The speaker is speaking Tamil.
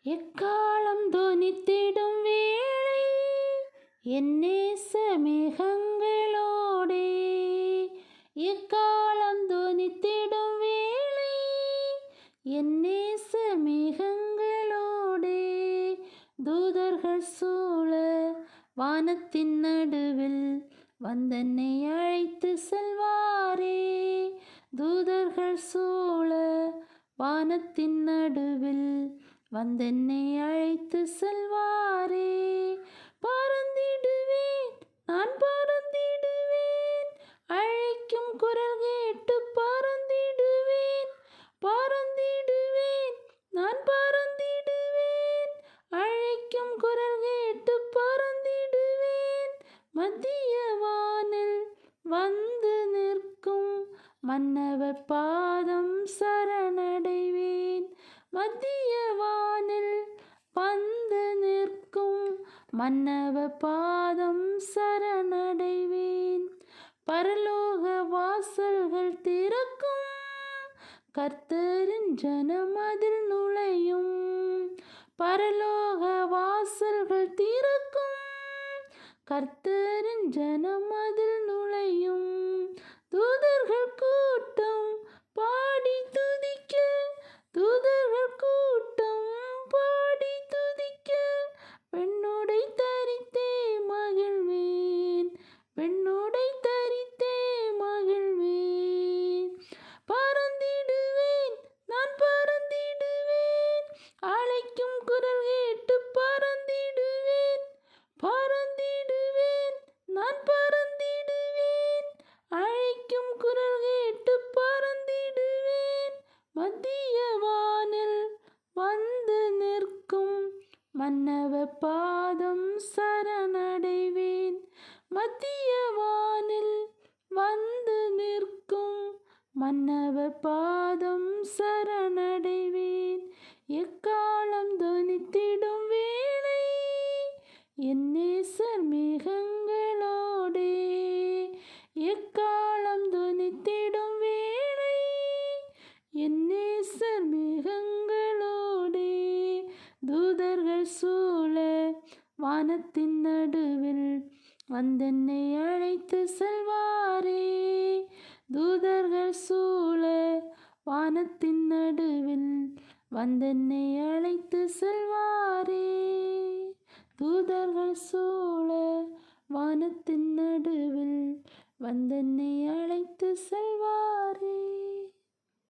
எக்காலம் தொனித்திடும் வேளை என் நேச மேகங்களோடே. எக்காலம் தொனித்திடும் வேளை என் நேச மேகங்களோடே. தூதர்கள் சூழ வானத்தின் நடுவில் வந்தென்னை அழைத்து செல்வாரே. தூதர்கள் சூழ வானத்தின் நடுவில் வந்தென்னை அழைத்து செல்வாரே. பறந்திடுவேன், நான் பறந்திடுவேன், அழைக்கும் குரல் கேட்டு பறந்திடுவேன். பறந்திடுவேன், நான் பறந்திடுவேன், அழைக்கும் குரல் கேட்டு பறந்திடுவேன். மத்திய வானில் வந்து நிற்கும் மன்னவர் பாதம் சரணடைவேன். மத்திய வானில் வந்து நிற்கும் மன்னவர் பாதம் சரணடைவேன். பரலோக வாசல்கள் திறக்கும், கர்த்தரின் ஜனம் அதில் நுழையும். பரலோக வாசல்கள் திறக்கும், கர்த்தரின் ஜனம் அதில் நுழையும். தூதர்கள் கூட்டம் பாடி துதிக்க, தூதர்கள் கூட்டம் பாடி துதிக்க, பெண்ணுடை தரித்தே மகிழ்வேன், பெண்ணுடை தரித்தே மகிழ்வேன். பறந்திடுவேன், நான் பறந்திடுவேன், அழைக்கும் குரல் கேட்டு பறந்திடுவேன். பறந்திடுவேன், நான் பறந்திடுவேன், அழைக்கும் குரல் கேட்டு பறந்திடுவேன். மத்திய வானில் வந்து நிற்கும் மன்னவர் பாதம் சரணடைவேன். மத்திய வானில் வந்து நிற்கும் மன்னவர் பாதம் சரணடைவேன். எக்காலம் தொனித்திடும் வேளை என் நேசர் மேகங்களோடே. எக்காலம் தொனித்திடும் வேளை என் நேசர் மேகங்களோடே. தூதர்கள் சூழ வானத்தின் நடுவில் வந்தென்னை அழைத்து செல்வாரே. தூதர்கள் சூழ வானத்தின் நடுவில் வந்தென்னை அழைத்து செல்வாரே. தூதர்கள் சூழ வானத்தின் நடுவில் வந்தென்னை அழைத்து செல்வாரே.